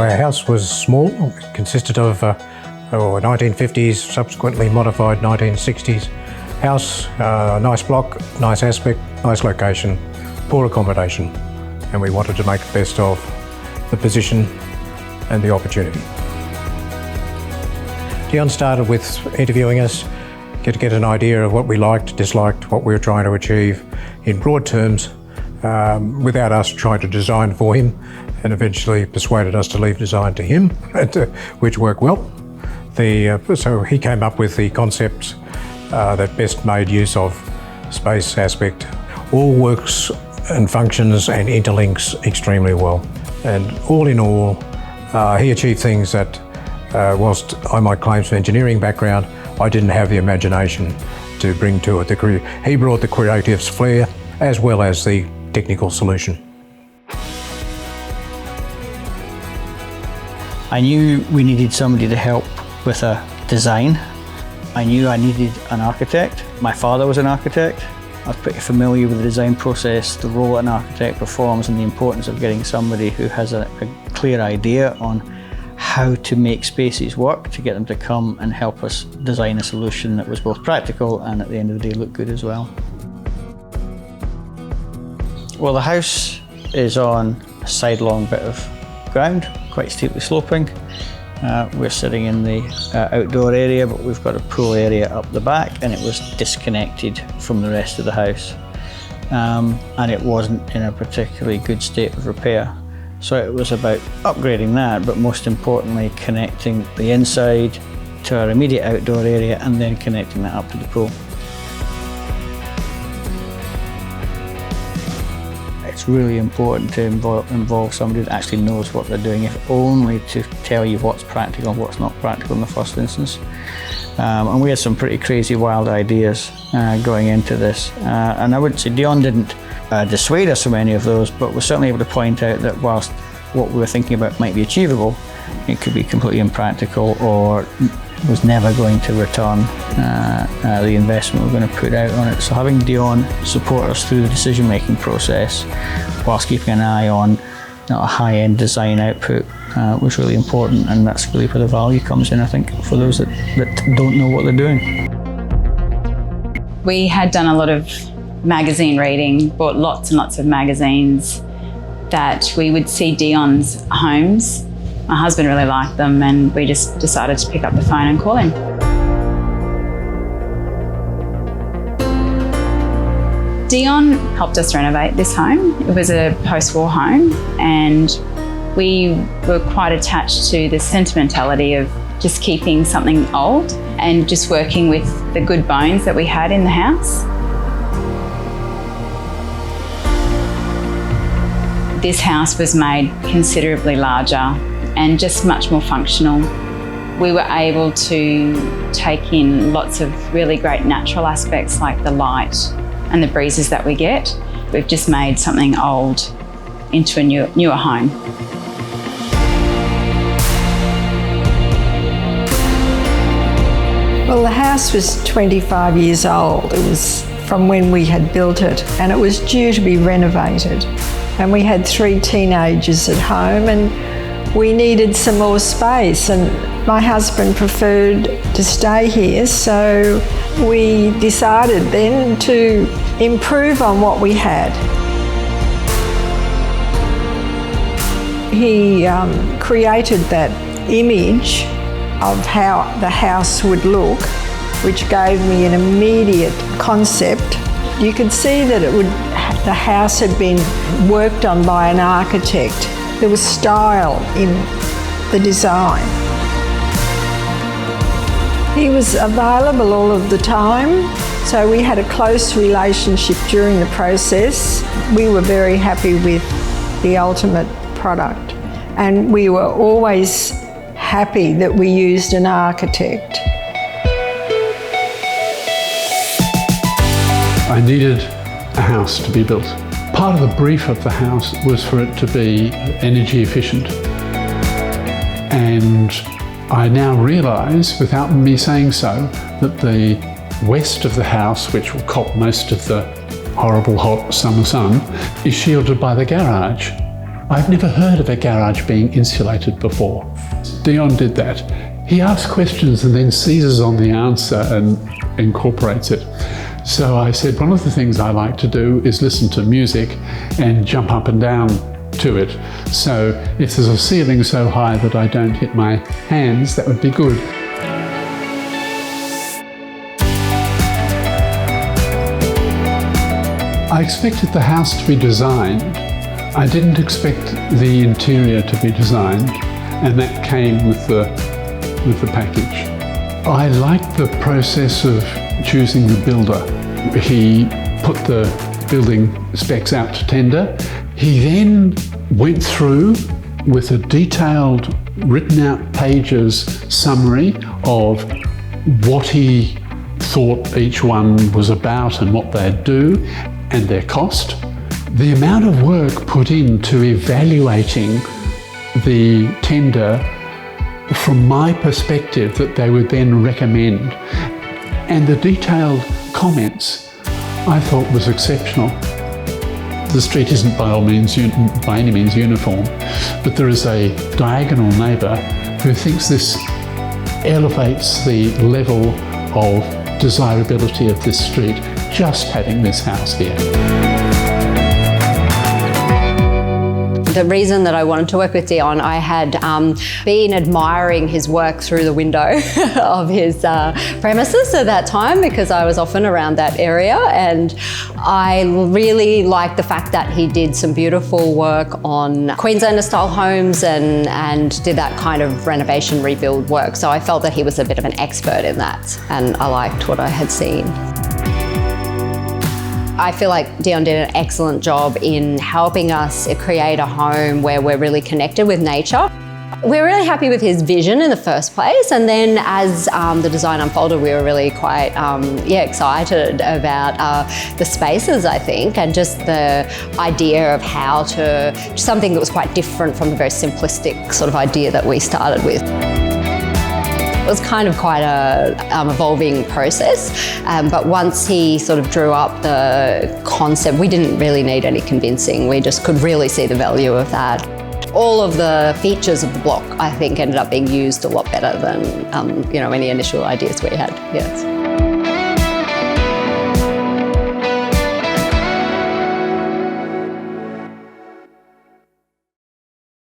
Our house was small. It consisted of a 1950s, subsequently modified 1960s house, nice block, nice aspect, nice location, poor accommodation, and we wanted to make the best of the position and the opportunity. Dion started with interviewing us to get an idea of what we liked, disliked, what we were trying to achieve in broad terms, without us trying to design for him, and eventually persuaded us to leave design to him, which worked well. So he came up with the concepts that best made use of space aspect, all works and functions and interlinks extremely well. And all in all, he achieved things that, whilst I might claim some engineering background, I didn't have the imagination to bring to it. He brought the creative flair as well as the technical solution. I knew we needed somebody to help with a design. I knew I needed an architect. My father was an architect. I was pretty familiar with the design process, the role an architect performs, and the importance of getting somebody who has a clear idea on how to make spaces work, to get them to come and help us design a solution that was both practical and at the end of the day looked good as well. Well, the house is on a sidelong bit of ground, quite steeply sloping. We're sitting in the outdoor area, but we've got a pool area up the back, and it was disconnected from the rest of the house. And it wasn't in a particularly good state of repair. So it was about upgrading that, but most importantly, connecting the inside to our immediate outdoor area and then connecting that up to the pool. It's really important to involve somebody that actually knows what they're doing, if only to tell you what's practical and what's not practical in the first instance. And we had some pretty crazy, wild ideas going into this. And I wouldn't say Dion didn't dissuade us from any of those, but we're certainly able to point out that whilst what we were thinking about might be achievable, it could be completely impractical or was never going to return the investment we're going to put out on it. So having Dion support us through the decision-making process whilst keeping an eye on a high-end design output was really important, and that's really where the value comes in, I think, for those that don't know what they're doing. We had done a lot of magazine reading, bought lots and lots of magazines that we would see Dion's homes. My husband really liked them, and we just decided to pick up the phone and call him. Dion helped us renovate this home. It was a post-war home, and we were quite attached to the sentimentality of just keeping something old and just working with the good bones that we had in the house. This house was made considerably larger and just much more functional. We were able to take in lots of really great natural aspects like the light and the breezes that we get. We've just made something old into a newer home. Well, the house was 25 years old. It was from when we had built it, and it was due to be renovated. And we had 3 teenagers at home, and we needed some more space, and my husband preferred to stay here, so we decided then to improve on what we had. He created that image of how the house would look, which gave me an immediate concept. You could see that the house had been worked on by an architect. There was style in the design. He was available all of the time, so we had a close relationship during the process. We were very happy with the ultimate product, and we were always happy that we used an architect. I needed a house to be built. Part of the brief of the house was for it to be energy efficient. And I now realise, without me saying so, that the west of the house, which will cop most of the horrible hot summer sun, is shielded by the garage. I've never heard of a garage being insulated before. Dion did that. He asks questions and then seizes on the answer and incorporates it. So I said, one of the things I like to do is listen to music and jump up and down to it. So if there's a ceiling so high that I don't hit my hands, that would be good. I expected the house to be designed. I didn't expect the interior to be designed, and that came with the package. I liked the process of choosing the builder. He put the building specs out to tender. He then went through with a detailed, written out pages summary of what he thought each one was about and what they'd do and their cost. The amount of work put into evaluating the tender from my perspective that they would then recommend, and the detailed comments I thought was exceptional. The street isn't by any means uniform, but there is a diagonal neighbour who thinks this elevates the level of desirability of this street, just having this house here. The reason that I wanted to work with Dion, I had been admiring his work through the window of his premises at that time, because I was often around that area, and I really liked the fact that he did some beautiful work on Queenslander style homes and did that kind of renovation rebuild work. So I felt that he was a bit of an expert in that, and I liked what I had seen. I feel like Dion did an excellent job in helping us create a home where we're really connected with nature. We're really happy with his vision in the first place, and then as the design unfolded, we were really quite excited about the spaces, I think, and just the idea of how to, something that was quite different from the very simplistic sort of idea that we started with. It was kind of quite a evolving process, but once he sort of drew up the concept, we didn't really need any convincing. We just could really see the value of that. All of the features of the block, I think, ended up being used a lot better than any initial ideas we had. Yes.